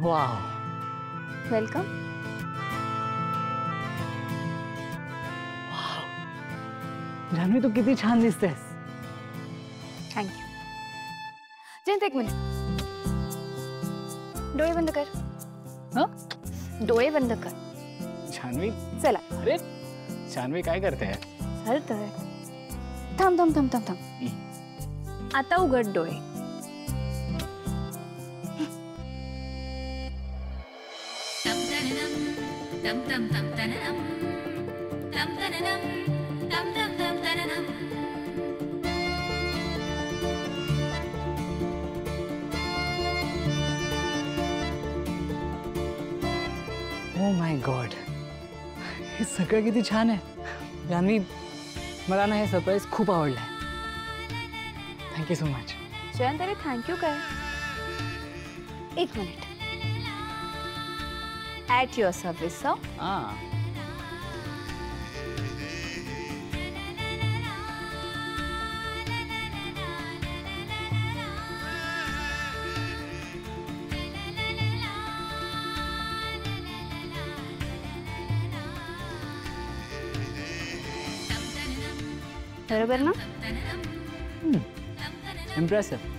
Wow welcome. Janhvi तू किती छान दिसतेस. Thank you. Jayant एक मिनिट. डोळे बंद कर. डोळे बंद कर. जान्हवी चला. अरे जान्हवी काय करते? चालतंय. थांब थांब थांब थांब थांब. आता उघड डोळे. ओ माय गॉड, हे सगळं किती छान आहे. जान्हवी मला ना हे सरप्राईज खूप आवडलंय. Thank you so much. जयंत अरे थँक्यू काय. एक मिनिट. At your service. बरोबर ना. इम्प्रेसिव्ह.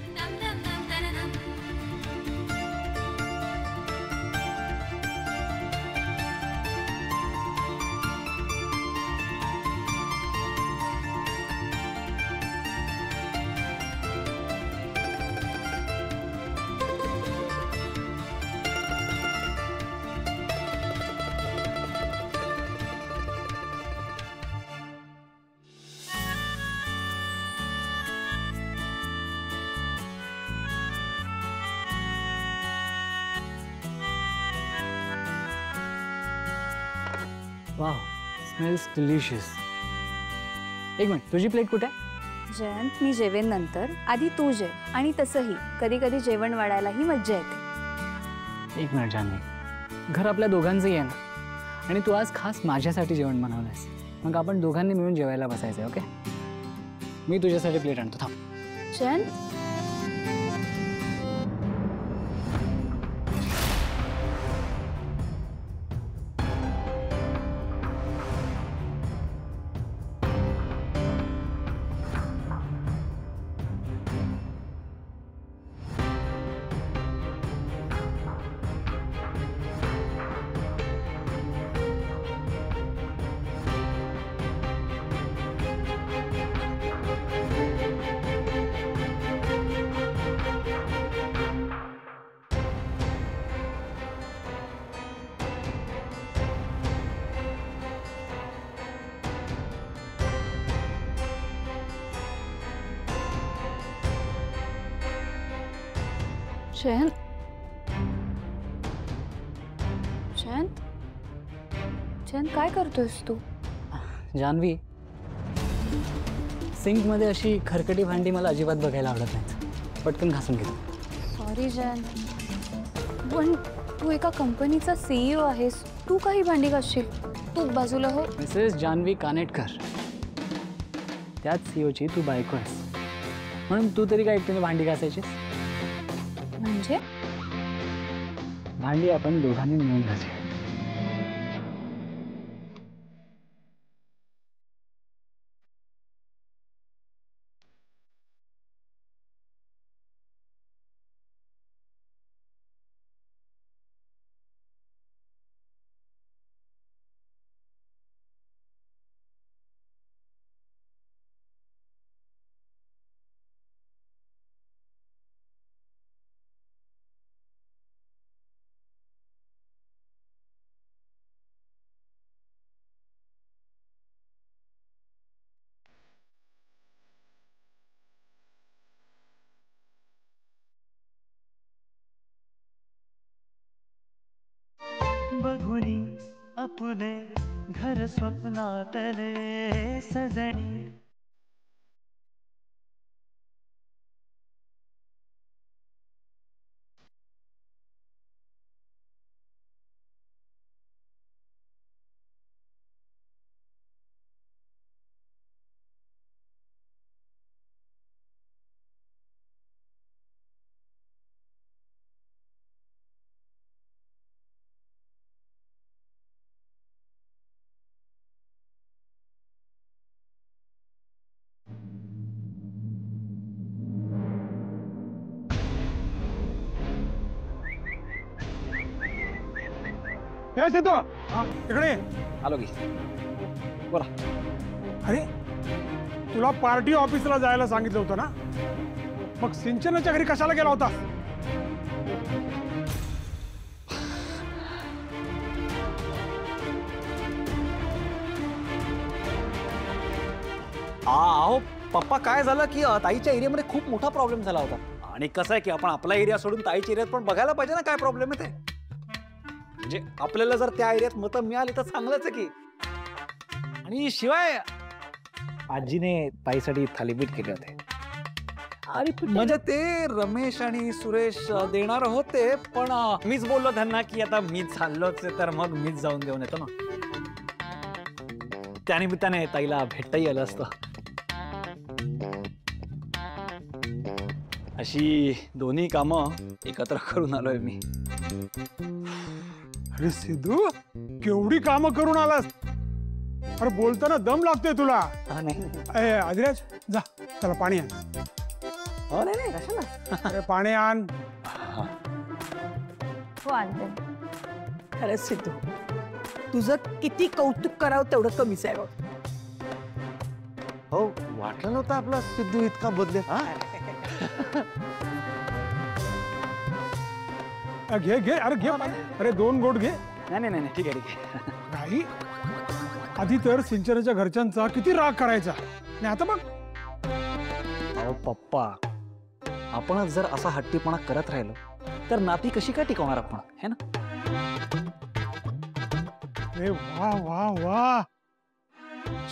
Wow, smells delicious. एक मिनिट, तुझी प्लेट कुठे आहे? जयंत मी जेवेन नंतर. आधी तू जेव. आणि तसंही कधी कधी जेवण वाढायलाही मज्जा येते. एक मिनिट जान्हवी, घर आपल्या दोघांचंही आहे ना. आणि तू आज खास माझ्यासाठी जेवण बनवलंयस. मग आपण दोघांनी मिळून जेवायला बसायचं. ओके, मी तुझ्यासाठी प्लेट आणतो. थांब. जयंत जयंत जयंत जयंत काय करतोयस तू? जान्हवी, सिंकमध्ये अशी खरकटी भांडी मला अजिबात बघायला आवडत नाहीत. पटकन घासून घेतो. सॉरी जयंत, पण तू एका कंपनीचा CEO आहेस. तू काही भांडी घासशील. तू बाजूला हो. मिसेस जान्हवी कानेटकर, त्याच CEOची तू बायको आहेस. म्हणून तू तरी काय एकटीने भांडी घासायचीस? म्हणजे भांडी आपण दोघांनी मिळून घासूया. बघुनी अपने घर स्वप्नातले सजनी. हे सिद्धू इकडे ये. आलो की बोला. अरे तुला पार्टी ऑफिसला जायला सांगितलं होतं ना, मग सिंचनाच्या घरी कशाला गेला होता? अहो पप्पा काय झालं की ताईच्या एरियामध्ये खूप मोठा प्रॉब्लेम झाला होता. आणि कसं आहे की आपण आपला एरिया सोडून ताईच्या एरियात पण बघायला पाहिजे ना काय प्रॉब्लेम आहे ते. म्हणजे आपल्याला जर त्या एरियात मतं मिळाली तर चांगलंच आहे की. आणि शिवाय आजीने ताईसाठी थालीपीठ केले होते. आणि म्हणजे ते रमेश आणि सुरेश देणार होते, पण मीच बोललो त्यांना की आता मी चाललोच आहे तर मग मीच जाऊन देऊन येतो ना. त्यानिमित्ताने ताईला भेटताही आलं असतं. अशी दोन्ही कामं एकत्र करून आलोय मी. अरे सिद्धू केवढी कामं करून आलास. अरे बोलताना दम लागतोय तुला. नाही आदिराज जा त्याला पाणी आण. नाही कशाला. अरे पाणी आण. हो आणते. खरंच सिद्धू, तुझं किती कौतुक करावं तेवढं कमीच आहे बघ. हो वाटलं नव्हतं आपला सिद्धू इतका बदलेल. घे घे अरे घे पाणी. अरे 2 घोट घे. नाही ठीक आहे ठीक आहे. नाही आधी तर सिंचनाच्या घरच्यांचा किती राग करायचा, आणि आता बघ. अहो पप्पा, आपणच जर असा हट्टीपणा करत राहिलो तर नाती कशी काय टिकवणार आपण, है ना? अरे वा वा वा,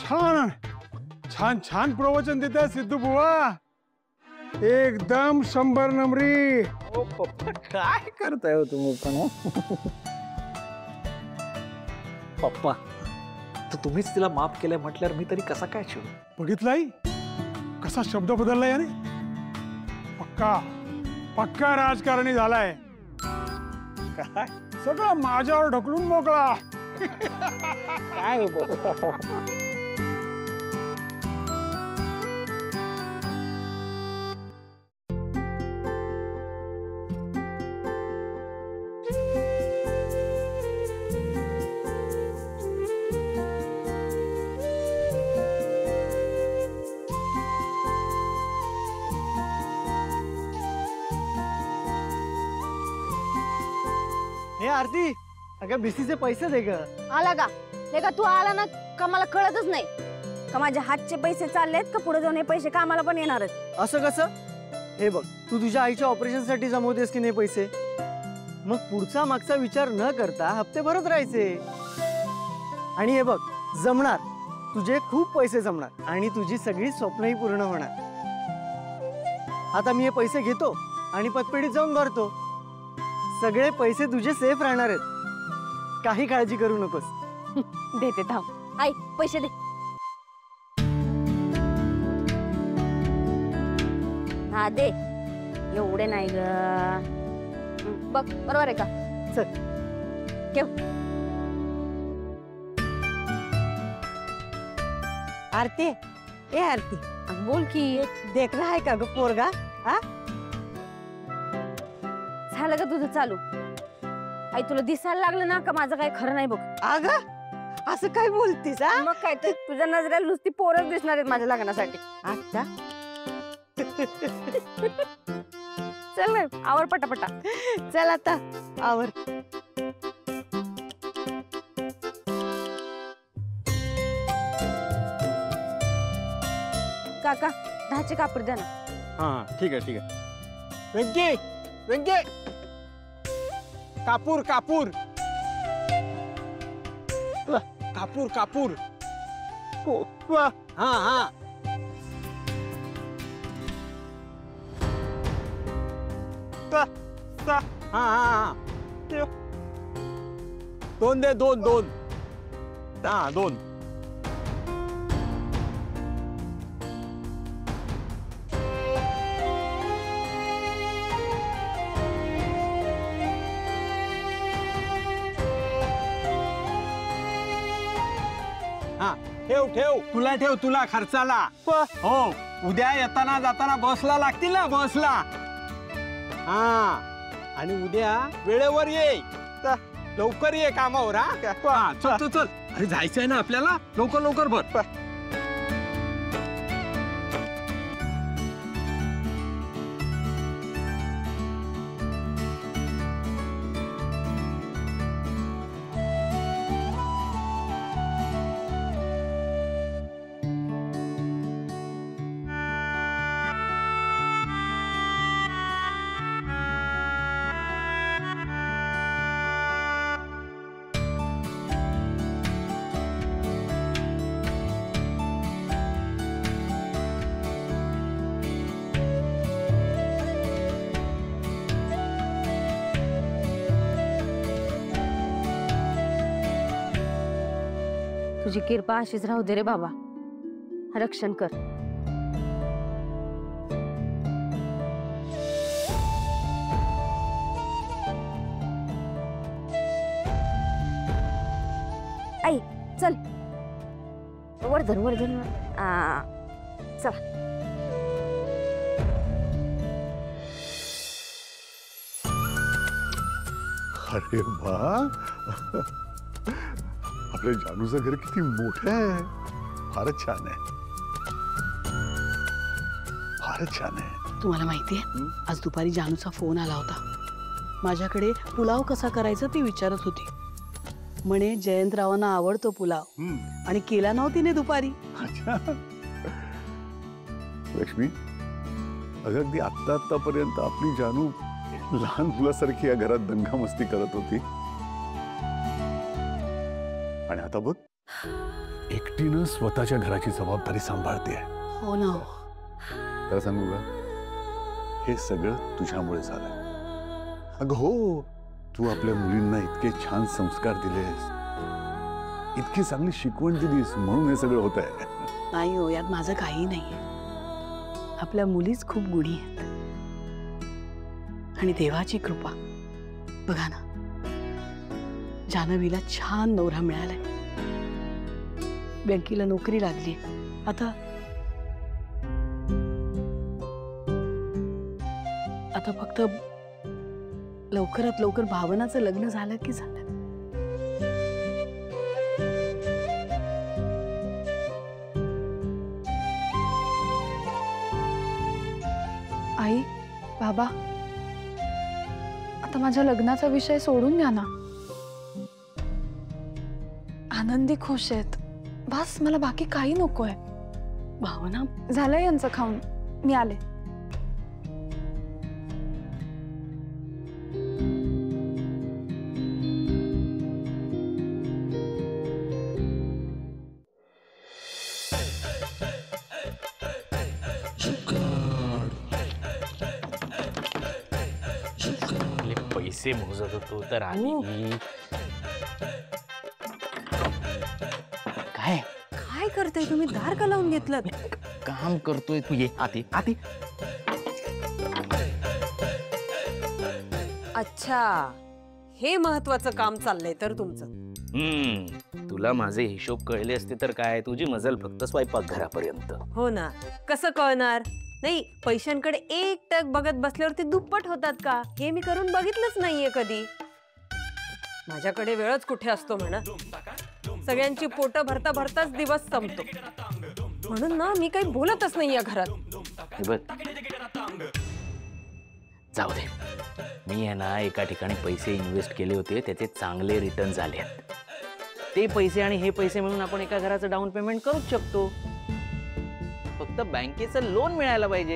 छान छान छान प्रवचन देत आहे सिद्धू बुवा. एकदम 100 नंबरी. ओ पप्पा काय करताय हो तुम्ही पण. पप्पा तर तुम्हीच तिला माफ केलंय म्हटल्यावर मी तरी कसा काय शिव. बघितलाय कसा शब्द बदललाय याने. पक्का पक्का राजकारणी झालाय. काय सगळं माझ्यावर ढकलून मोकळा. काय हे आरती अगं बीसीचे पैसे दे ग. आला का हे का तू आला ना का मला कळतच नाही का माझ्या हातचे पैसे चाललेत का पुढे जाऊन हे पैसे कामाला पण येणारच. असं कसं? हे बघ तू तुझ्या आईच्या ऑपरेशनसाठी जमवतेस की नाही पैसे, मग पुढचा मागचा विचार न करता हप्ते भरत राहायचे. आणि हे बघ जमणार, तुझे खूप पैसे जमणार आणि तुझी सगळी स्वप्नही पूर्ण होणार. आता मी हे पैसे घेतो आणि पतपेढीत जाऊन भरतो. सगळे पैसे तुझे सेफ राहणार आहेत, काही काळजी करू नकोस. देते थांब. आई पैसे दे. हा दे. एवढे नाही ग. बघ बरोबर आहे का. चल ठेव. आरती, ए आरती, बोल की. देख रहा है का ग पोरगा? हा झालं का तुझं चालू. आई तुला दिसायला लागलं ना का माझं काही खरं नाही बघ. अग असं काय बोलतीस? हा मग काय तर तुझ्या नजरेला नुसती पोरच दिसणार आहेत माझ्या लग्नासाठी. आता चल ना आवर पटापटा. चल आता आवर. काका 10चे कापड द्या ना. हा ठीक आहे ठीक आहे. वेंकी वेंकी, कापूर कापूर कापूर कापूर. हा हा हा हा. 2 दे 2. हा 2. ठेव ठेव तुला ठेव, तुला खर्चाला. हो उद्या येताना जाताना बसला लागतील ना, बसला. हा आणि उद्या वेळेवर ये. लवकर ये कामावर हा. चल चल चल. अरे जायचंय ना आपल्याला, लवकर लवकर भर. तुझी कृपा अशीच राहू दे रे बाबा. रक्षण कर. आई चल वर्धन वर्धन. चला. अरे वा, आपल्या जानूचं घर किती मोठं आहे. फारच छान आहे, फारच छान आहे. तुम्हाला माहितीये आज दुपारी जानूचा फोन आला होता. माझ्याकडे पुलाव कसा करायचा ती विचारत होती. म्हणे जयंतरावांना आवडतो पुलाव आणि केला नव्हती तिने दुपारी. अच्छा लक्ष्मी, अगदी आत्तापर्यंत आपली जानू लहान मुलासारखी या घरात दंगामस्ती करत होती आणि आता बघ एकटीनं स्वतःच्या घराची जबाबदारी सांभाळते. हो ना. तर सांगू का, हे सगळं तुझ्यामुळे झालं. अगं हो, तू आपल्या मुलींना इतके छान संस्कार दिलेस, इतकी चांगली शिकवण दिलीस, म्हणून हे सगळं होत आहे. नाही हो, यात माझं काही नाहीये. आपल्या मुलीच खूप गुणी आहेत आणि देवाची कृपा. बघा ना, जान्हवीला छान नवरा मिळालाय, बँकेला नोकरी लागली. आता फक्त लवकरात लवकर भावनाचं लग्न झालं की झालं. आई बाबा, आता माझ्या लग्नाचा विषय सोडून द्या ना. आनंदी खुश आहेत, बस मला बाकी काही नकोय. भावना, झालं यांचं खाऊन, मी आले. पैसे मोजत होतो तर आली. काय काय करताय तुम्ही? दार का लावून घेतलं? काम करतोय. तू ये आती आती. अच्छा, हे महत्वाचं काम चाललंय तर तुमचं. तुला माझे हिशोब कळले असते तर काय, तुझी मजल फक्त स्वयंपाक घरापर्यंत. हो ना, कसं कळणार? नाही, पैशांकडे एक टक बघत बसल्यावर ते दुप्पट होतात का, हे मी करून बघितलंच नाहीये कधी. माझ्याकडे वेळच कुठे असतो म्हणा. सगळ्यांची पोट भरता भरताच दिवस संपतो. म्हणून ना मी काही बोलतच नाही या घरात. जाऊ दे, मी आहे ना एका ठिकाणी पैसे इन्व्हेस्ट केले होते, त्याचे चांगले रिटर्न झाले. ते पैसे आणि हे पैसे मिळून आपण एका घराचं डाऊन पेमेंट करूच शकतो. फक्त बँकेचं लोन मिळायला पाहिजे.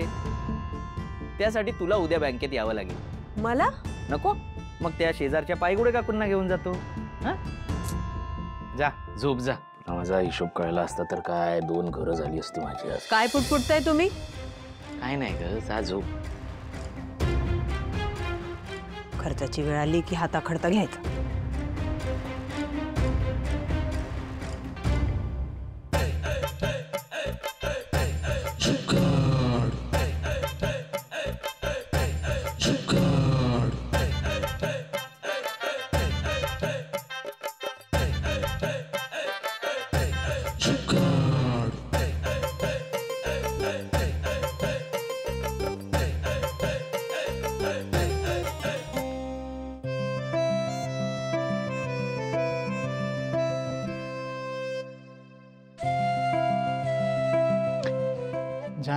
त्यासाठी तुला उद्या बँकेत यावं लागेल. मला नको? मग त्या शेजारच्या पायगुडे काकूंना घेऊन जातो. जा झोप जा. माझा हिशोब कळला असता तर काय 2 घरं झाली असती माझी. काय पुटपुटताय तुम्ही? काय नाही ग, जा झोप. खर्चाची वेळ आली की हाताखडता घ्यायचा.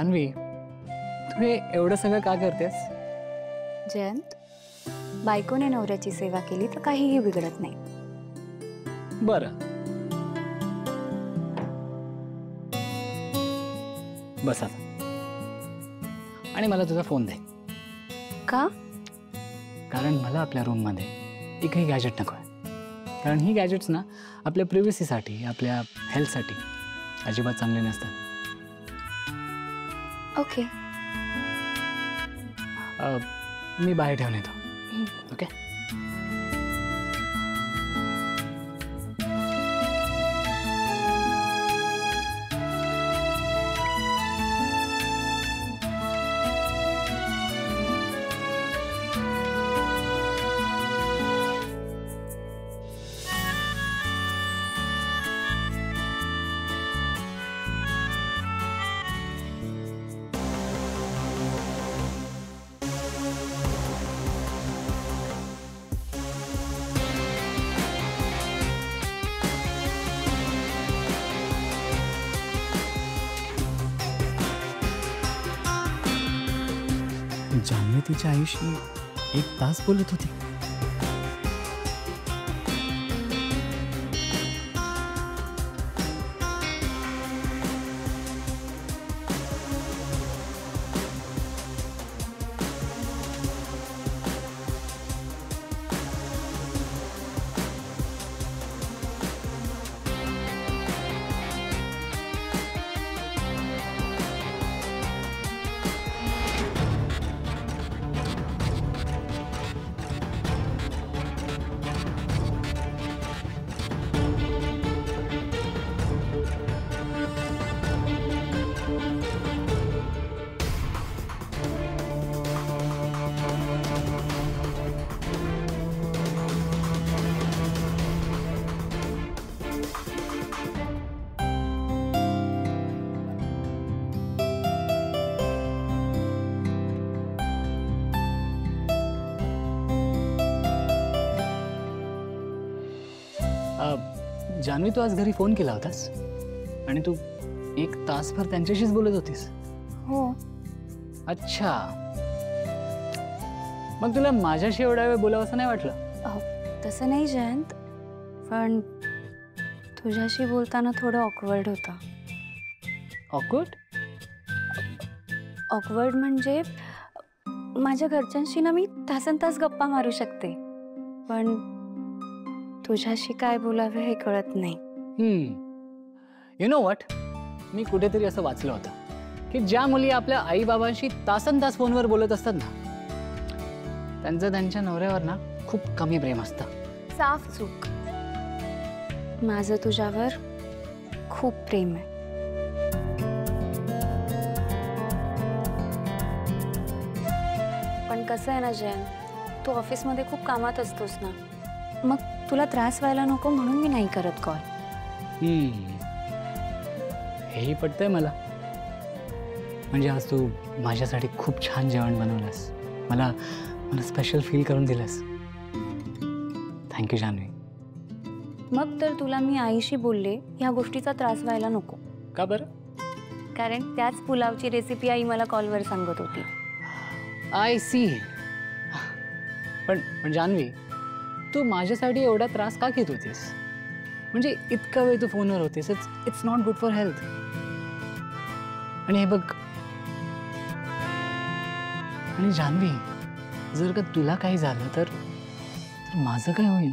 जान्हवी, तू हे एवढं सगळं का करतेस? जयंत, बायकोने नवऱ्याची सेवा केली तर काहीही बिघडत नाही. बरं, बस आता. आणि मला तुझा फोन दे. का? कारण मला आपल्या रूममध्ये एकही गॅजेट नको आहे. कारण ही गॅजेट्स ना आपल्या प्रिव्हसीसाठी, आपल्या हेल्थसाठी अजिबात चांगले नसतात. ओके. मी बाहेर ठेवून येतो. ओके. जान्हवी तिच्या आईशी 1 तास बोलत होती. जान्हवी, तू आज घरी फोन केला होतास आणि तू 1 तासभर त्यांच्याशीच बोलत होतीस. हो. अच्छा, मग तुला माझ्याशी एवढा वेळ बोलावं असं नाही वाटलं? तसं नाही जयंत, पण तुझ्याशी बोलताना थोडं ऑकवर्ड होता. ऑकवर्ड? ऑकवर्ड म्हणजे माझ्या घरच्यांशी ना मी तासनतास गप्पा मारू शकते, पण तुझ्याशी काय बोलावे हे कळत नाही. यु नो व्हॉट, मी कुठेतरी असं वाचलं होतं की ज्या मुली आपल्या आई बाबांशी तासनतास फोनवर बोलत असतात ना, त्यांचं त्यांच्या नवऱ्यावर ना खूप कमी प्रेम असतं. साफ चूक. माझं तुझ्यावर खूप प्रेम आहे. पण कसं आहे ना जयंत, तू ऑफिसमध्ये खूप कामात असतोस ना, मग तुला त्रास व्हायला नको म्हणून मी नाही करत कॉल. हेही पटतंय मला. म्हणजे आज तू माझ्यासाठी खूप छान जेवण बनवलंस, मला मला स्पेशल फील करून दिलंस. थँक्यू जान्हवी. मग तर तुला मी आईशी बोलले ह्या गोष्टीचा त्रास व्हायला नको. का बरं? कारण त्याच पुलावची रेसिपी आई मला कॉलवर सांगत होती. I see. पण जान्हवी, तू माझ्यासाठी एवढा त्रास का घेत होतीस? म्हणजे इतका वेळ तू फोनवर होतीस. It's not good for health. आणि हे बघ, आणि जान्हवी, जर का तुला काही झालं तर माझं काय होईल?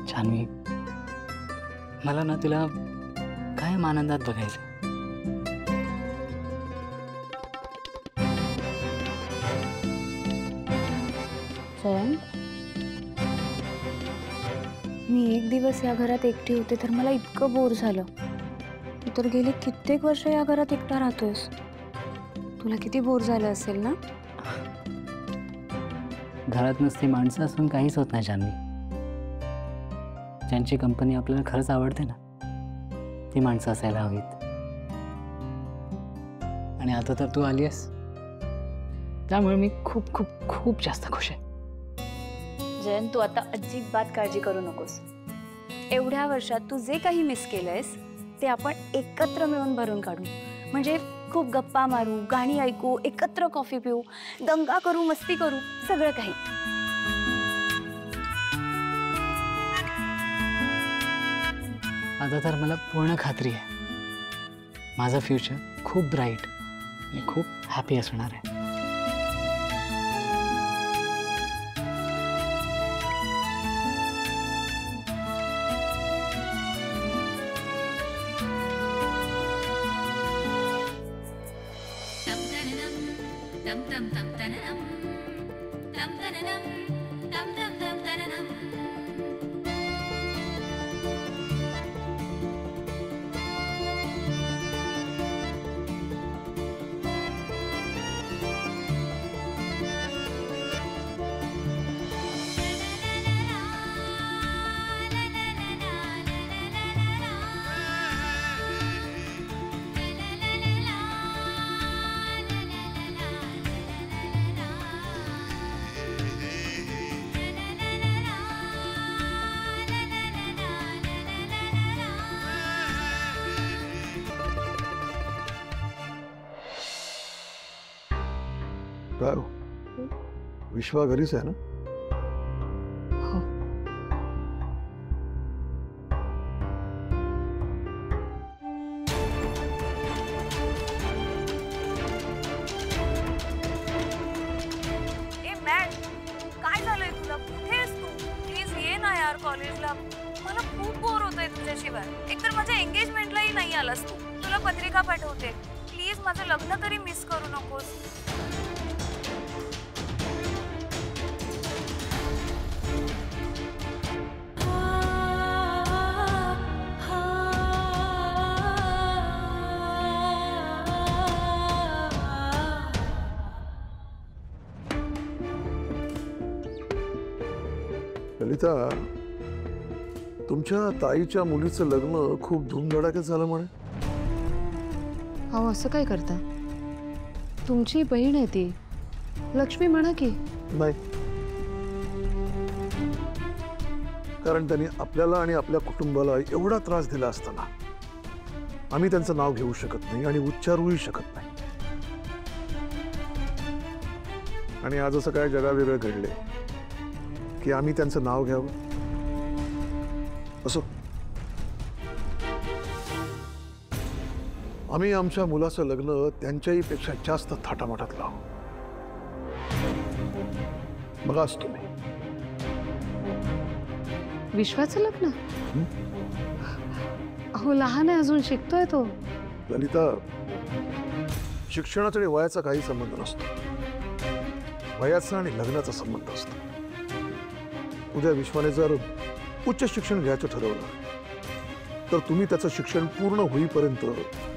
जान्हवी, मला ना तुला कायम आनंदात बघायचं. मी 1 दिवस या घरात एकटी होते तर मला इतकं बोर झालं. तू तर गेली कित्येक वर्ष या घरात एकटा राहतोयस. तुला किती बोर झालं असेल ना? घरात नुसती माणसं असून काहीच होत नाही जान्हवी. ज्यांची कंपनी आपल्याला खरंच आवडते ना, ती माणसं असायला हवीत. आणि आता तर तू आली आहेस, त्यामुळे मी खूप खूप खूप जास्त खुश आहे. जयंत, तू आता अजिबात काळजी करू नकोस. एवढ्या वर्षात तू जे काही मिस केलंयस ते आपण एकत्र मिळून भरून काढू. म्हणजे खूप गप्पा मारू, गाणी ऐकू, एकत्र कॉफी पिऊ, दंगा करू, मस्ती करू, सगळं काही. आता तर मला पूर्ण खात्री आहे माझं फ्युचर खूप ब्राईट आणि खूप हॅपी असणार आहे. काय हो? विश्वा घरीच आहे ना? ए मॅट, काय झालंय तुला? कुठे आहेस तू? प्लीज ये ना यार कॉलेजला. मला खूप बोर होतंय तुझ्याशिवाय. एकतर माझ्या एंगेजमेंटलाही नाही आलास तू. तुला पत्रिका पाठवते. प्लीज माझं लग्न तरी मिस करू नकोस. ललिता, तुमच्या ताईच्या मुलीचं लग्न खूप धूमधडाक्यात झालं म्हणे. अहो असं काय करता? तुमची बहीण आहे ती, लक्ष्मी म्हणा की. नाही, कारण त्यांनी आपल्याला आणि आपल्या कुटुंबाला एवढा त्रास दिला असताना आम्ही त्यांचं नाव घेऊ शकत नाही आणि उच्चारूही शकत नाही. आणि आज असं काय जगावेगळं घडले की आम्ही त्यांचं नाव घ्यावं. असो, आम्ही आमच्या मुलाचं लग्न त्यांच्याही पेक्षा जास्त थाटामाटात लावू. बघाच तुम्ही. विश्वाचं लग्न? अहो लहान आहे अजून, शिकतोय तो. ललिता, शिक्षणाचा आणि वयाचा काही संबंध नसतो. वयाचा आणि लग्नाचा संबंध असतो. उद्या विश्वाने जर उच्च शिक्षण घ्यायचं ठरवलं तर तुम्ही त्याचं शिक्षण पूर्ण होईपर्यंत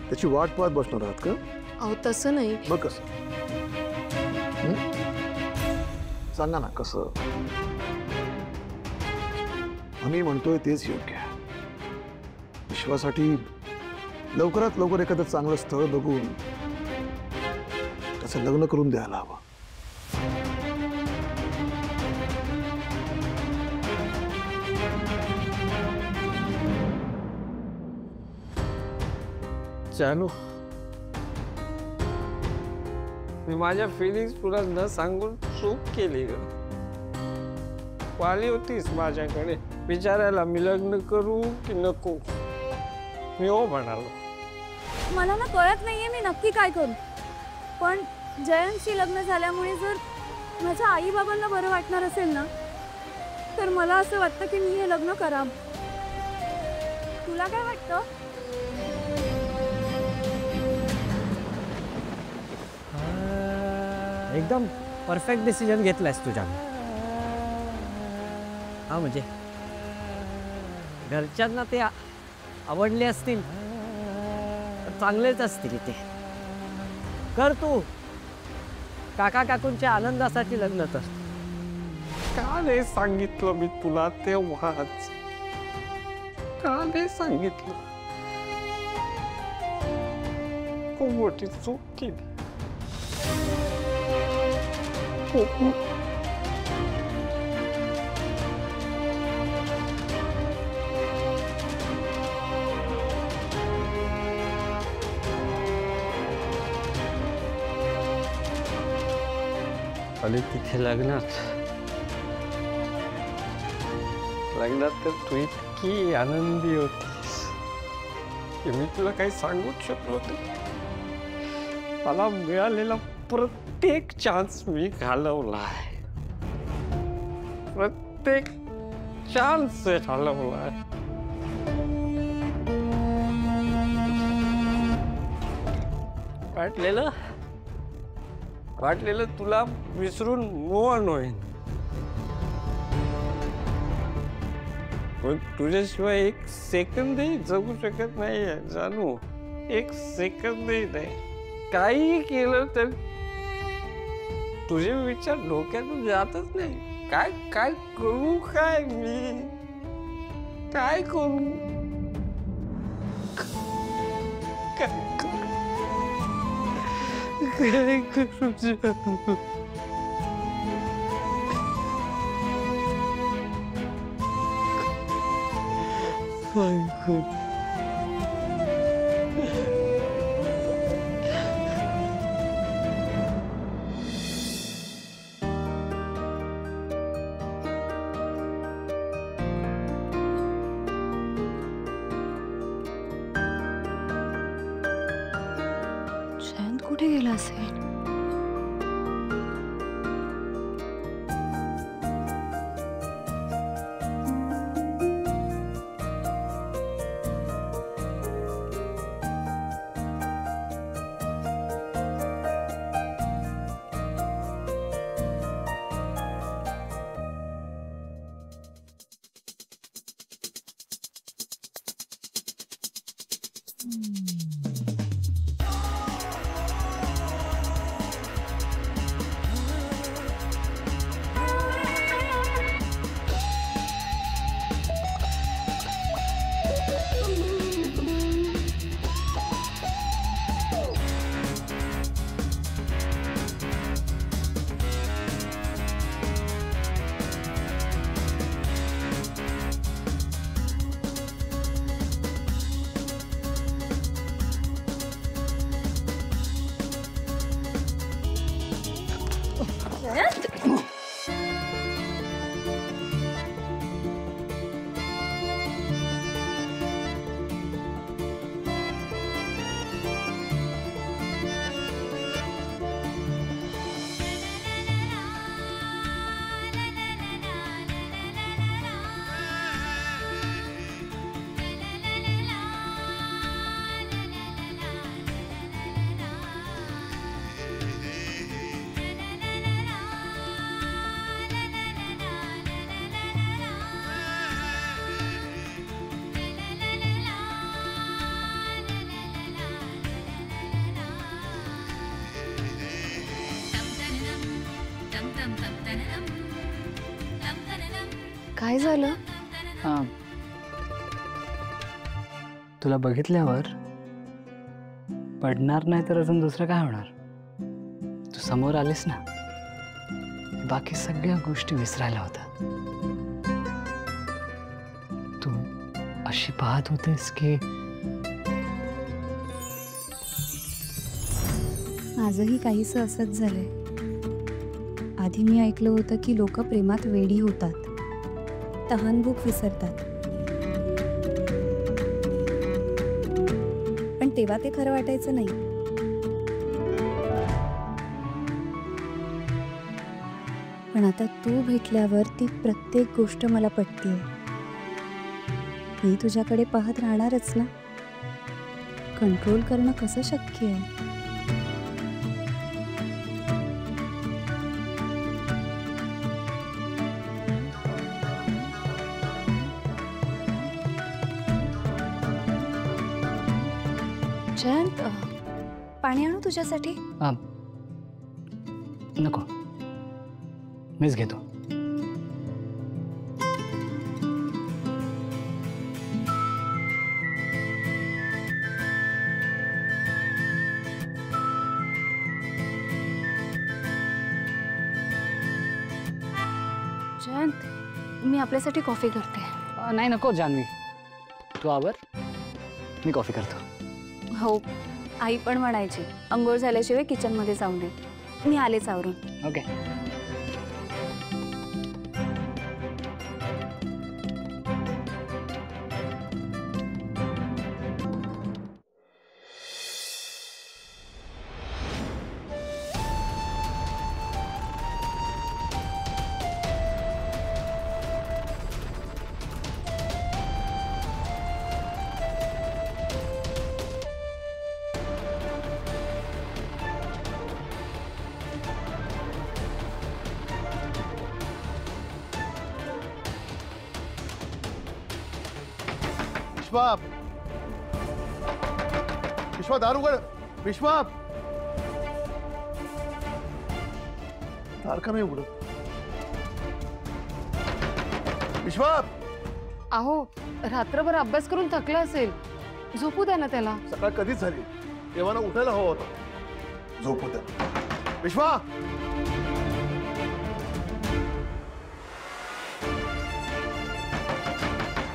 त्याची वाट पाहत बसणार आहात का? अहो तसं नाही. मग कसं? सांगा ना कसं? आम्ही म्हणतोय तेच योग्य आहे. विश्वासाठी लवकरात लवकर एखादं चांगलं स्थळ बघून त्याचं लग्न करून द्यायला हवं. जानू, मी माझ्या फिलिंग्स तुला न सांगून चूक केली ग. आली होतीस माझ्याकडे विचारायला मी लग्न करू की नको. मी हो म्हणालो. मला ना कळत नाहीये मी नक्की काय करू. पण जयंतशी लग्न झाल्यामुळे जर माझ्या आई बाबांना बरं वाटणार असेल ना तर मला असं वाटतं की मी हे लग्न करावं. तुला काय वाटतं? एकदम परफेक्ट डिसिजन घेतलायस तुझ्या. हा म्हणजे घरच्यांना ते आवडले असतील तर चांगलेच असतील. ते कर तू. काका काकूंच्या आनंदासाठी लग्न तर. का नाही सांगितलं मी तुला तेव्हाच? का नाही सांगितलं? खूप मोठी चूक केली. आणि तिथे लग्नात तर तू इतकी आनंदी होतीस की मी तुला काही सांगूच शकलो होतो. मला मिळालेला प्रत्येक चान्स मी घालवलाय, प्रत्येक चान्स घालवलाय. वाटलेलं तुला विसरून मोहन होईन, पण तुझ्याशिवाय एक सेकंदही जगू शकत नाहीये जानू. एक सेकंदही नाही. काही केलं तर तुझे विचार डोक्यातून जातच नाही. काय काय करू, काय मी काय करू, काय करू, काय करू जानू. काय करू. जयंत कुठे गेला असेल? काय झालं? तुला बघितल्यावर पडणार नाही तर अजून दुसरं काय होणार. तू समोर आलीस ना, बाकी सगळ्या गोष्टी विसरायला होतात. तू अशी पाहत होतीस की माझंही काहीसं असंच झालंय. आधी मी ऐकलं होतं की लोक प्रेमात वेडी होतात, तहानभूक विसरतात, पण तेव्हा ते खरं वाटायचं नाही. पण आता तू भेटल्यावर ती प्रत्येक गोष्ट मला पटतेय. मी तुझ्याकडे पाहत राहणारच ना. कंट्रोल करणं कसं शक्य आहे? जयंत, पाणी आणू तुझ्यासाठी? नको, मीच घेतो. जयंत, मी आपल्यासाठी कॉफी करते. नाही नको जान्हवी, तू आवर, मी कॉफी करतो. हो, आई पण म्हणायची अंघोळ झाल्याशिवाय किचनमध्ये जाऊ नये. मी आलेच आवरून. ओके. विश्वा, विश्वा दार उघड. विश्वा, दार का नाही उघडत? विश्वा, अहो रात्रभर अभ्यास करून थकला असेल, झोपू द्या ना त्याला. सकाळ कधीच झाली, देवाना उठायला हवा होता. झोपू द्या. विश्वा,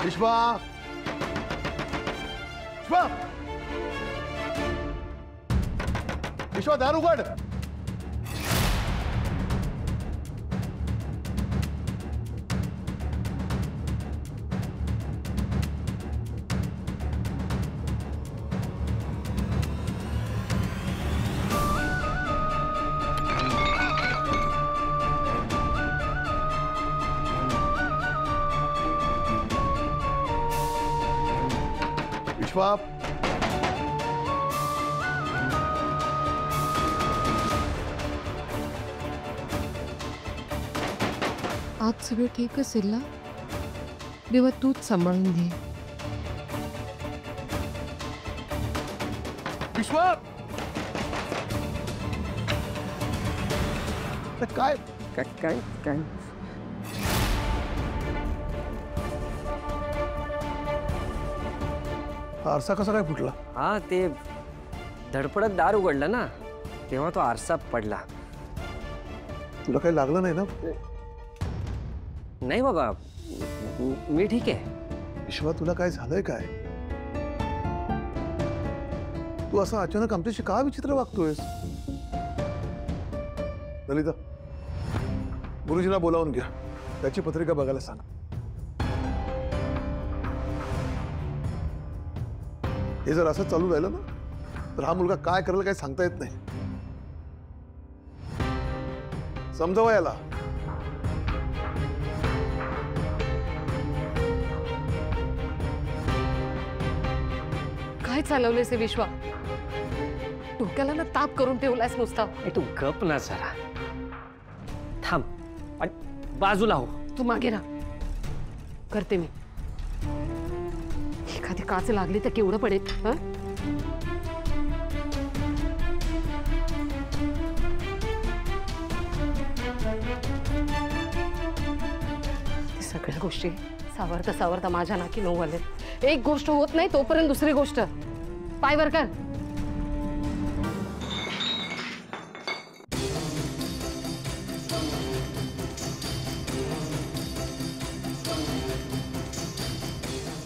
विश्वा, विश्वा, विश्वा दार उघड. विश्वा, आज सगळं ठीक असेल ना? देवा तूच सांभाळून घे. विश्वा, काय काय काय आरसा कसा काय फुटला? हा ते धडपडत दार उघडलं ना, तेव्हा तो आरसा पडला. तुला काही लागलं नाही ना? नाही बाबा, मी ठीक आहे. विश्वा, तुला काय झालंय काय? तू असं अचानक आमच्याशी का विचित्र वागतोयस? ललिता, गुरुजींना बोलावून घ्या, त्याची पत्रिका बघायला सांग. हे जर असं चालू राहिलं ना, तर हा मुलगा काय करेल काय सांगता येत नाही. समजावा याला. काय चालवलेस विश्वा? डोक्याला ना ताप करून ठेवलायस नुसता. तू गप ना जरा, थांब आणि बाजूला हो. तू मागे राहा, करते मी. एखादी काच लागली तर केवढं पडेल. हं? सगळ्या गोष्टी सावरता सावरता माझ्या नाकी नऊ आले. एक गोष्ट होत नाही तोपर्यंत दुसरी गोष्ट. पाय वर कर.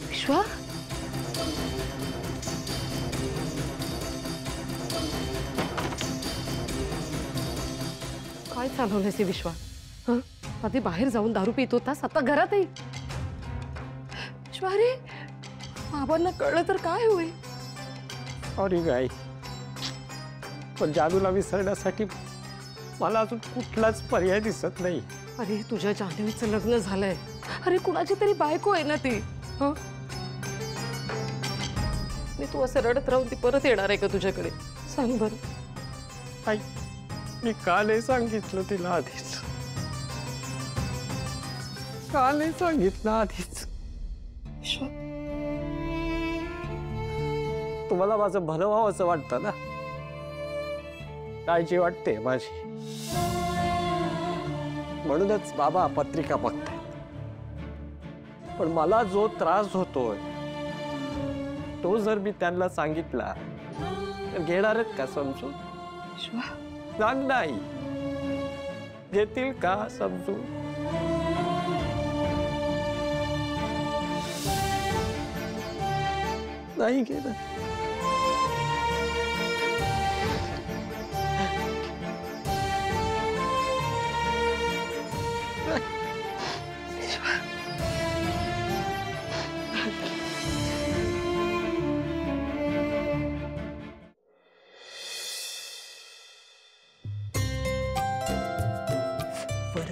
विश्वा, काय चालवलंयस विश्वा? हं? आधी बाहेर जाऊन दारू पित होतास, आता घरातही. विश्वा, अरे बाबांना कळलं तर काय होईल? सॉरी गाई, पण जादूला विसरण्यासाठी मला अजून कुठलाच पर्याय दिसत नाही. अरे तुझ्या जान्हवीचं लग्न झालंय. अरे कुणाची तरी बायको आहे ना ती. हं? तू असं रडत राहून ती परत येणार आहे का तुझ्याकडे? सांग बरं. आई, मी काल सांगितलं तिला आधीच. काल सांगितलं आधीच. तुम्हाला माझं भलं व्हावं असं वाटतं ना? काळजी वाटते माझी, म्हणूनच बाबा पत्रिका बघताय. पण मला जो त्रास होतोय तो जर मी त्यांना सांगितला तर घेणार आहेत का समजून? सांग नाही, घेतील का समजून? नाही घेणार.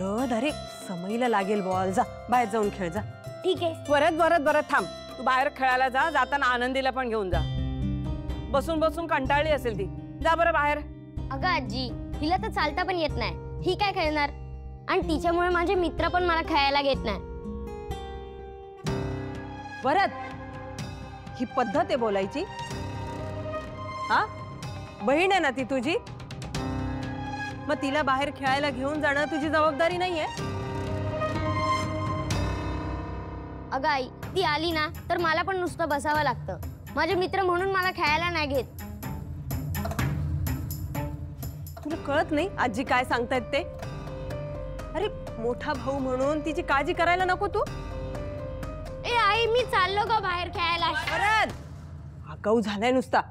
वरद, अरे समईला लागेल बॉल. जा बाहेर जाऊन खेळ जा. ठीक आहे. वरद थांब. तू बाहेर खेळायला जा. जाताना आनंदीला पण घेऊन जा. बसून बसून कंटाळली असेल ती. जा बरं बाहेर. अगं आजी, हिला तर चालता पण येत नाही. ही काय खेळणार? आणि तिच्यामुळे माझे मित्र पण मला खेळायला घेत नाही. वरद, ही पद्धत आहे बोलायची? हा, बहीण आहे ना ती तुझी? मग तिला बाहेर खेळायला घेऊन जाणं तुझी जबाबदारी नाहीये? अगं आई, ती आली ना तर मला पण नुसतं बसावं लागतं. माझे मित्र म्हणून मला खेळायला नाही घेत. तुला कळत नाही आजी काय सांगतायत ते? अरे मोठा भाऊ म्हणून तिची काळजी करायला नको तू? ए आई, मी चाललो ग बाहेर खेळायला. वरद, आगाऊ झालाय नुसता.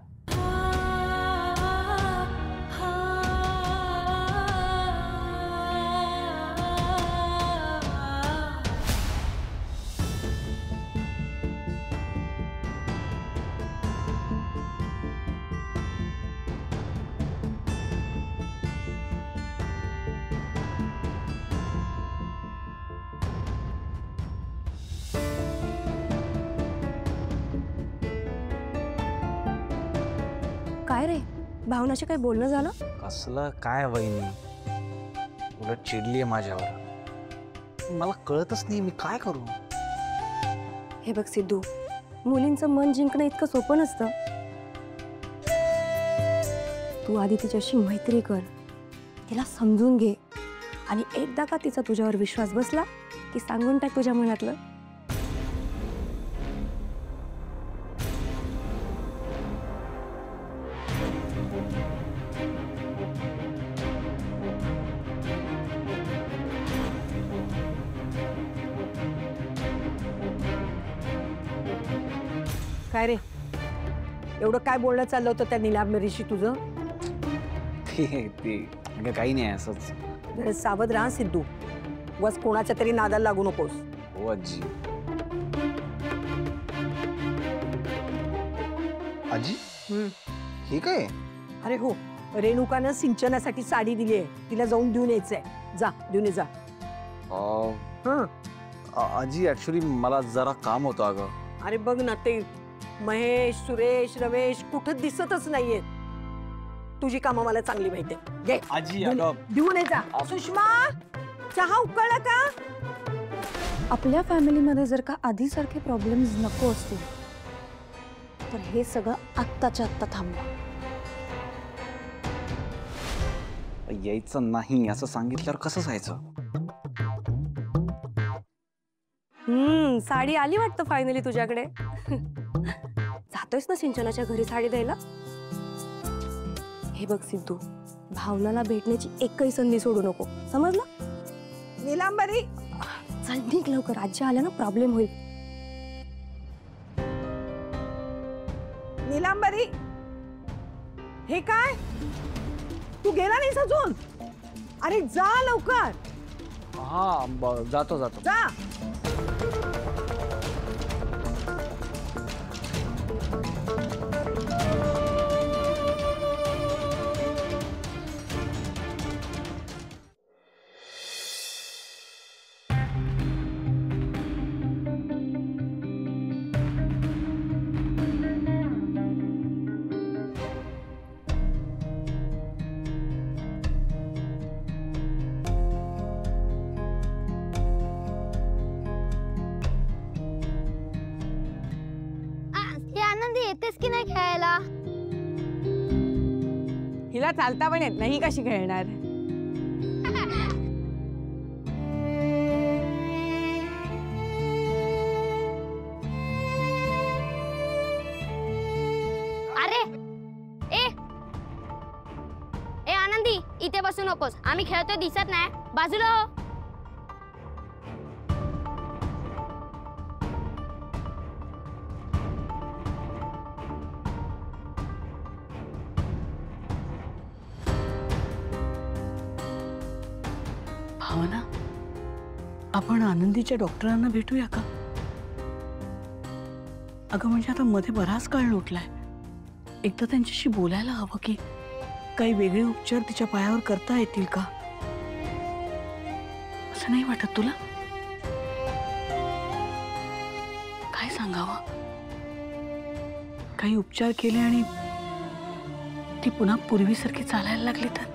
काय रे, भावनाशी काही बोलणं झालं? कसलं काय वहिनी, उलट चिडलीये माझ्यावर. मला कळतच नाही मी काय करू. हे बघ सिद्धू, मुलींचं मन जिंकणं इतकं सोपं नसतं. तू आधी तिच्याशी मैत्री कर, तिला समजून घे, आणि एकदा का तिचा तुझ्यावर विश्वास बसला की सांगून टाक तुझ्या मनातलं. काय रे, एवढं काय बोलणं चाललं होतं त्या नीलांबरीशी तुझं? ते काही नाही असंच. जरा सावध राहा सिद्धू, बस कोणाच्या तरी नादाला लागू नकोस. हो आजी. आजी, हे काय? अरे हो, रेणुकानं सिंचनासाठी साडी दिली आहे, तिला जाऊन देऊन यायचंय. जा देऊन ये जा. आजी ऍक्च्युली मला जरा काम होतं अगं. अरे बघ ना, ते महेश, सुरेश, रमेश कुठं दिसतच नाहीये. तुझी कामं मला चांगली माहिती आहे. घे आजी, देऊन ये जा. सुषमा, चहा उकळला का? आपल्या फॅमिलीमध्ये जर का आधीसारखे प्रॉब्लेम्स नको असतील तर हे सगळं आत्ताच्या आत्ता थांबवा. यायचं नाही असं सांगितल्यावर कसं जायचं? साडी आली वाटतं फायनली तुझ्याकडे. जातोयस ना सिंचनाच्या घरी साडी द्यायला? हे बघ सिद्धू, भावनाला भेटण्याची एकही संधी सोडू नको, समजलं? नीलांबरी, चल निघ लवकर, आजी आल्या ना प्रॉब्लेम होईल. नीलांबरी, हे काय? तू गेला नाहीस अजून? अरे जा लवकर. हा जातो जातो. जा. येतेस की नाही खेळायला? हिला चालता पण येत नाही, कशी खेळणार? अरे ए ए आनंदी, इथे बसू नकोस, आम्ही खेळतोय दिसत नाही, बाजूला हो. भावना, आपण आनंदीच्या डॉक्टरांना भेटूया का? अगं म्हणजे आता मध्ये बराच काळ लोटलाय, एकदा त्यांच्याशी बोलायला हवं की काही वेगळे उपचार तिच्या पायावर करता येतील का? असं नाही वाटत तुला? काय सांगावं? काही उपचार केले आणि ती पुन्हा पूर्वीसारखी चालायला लागली तर?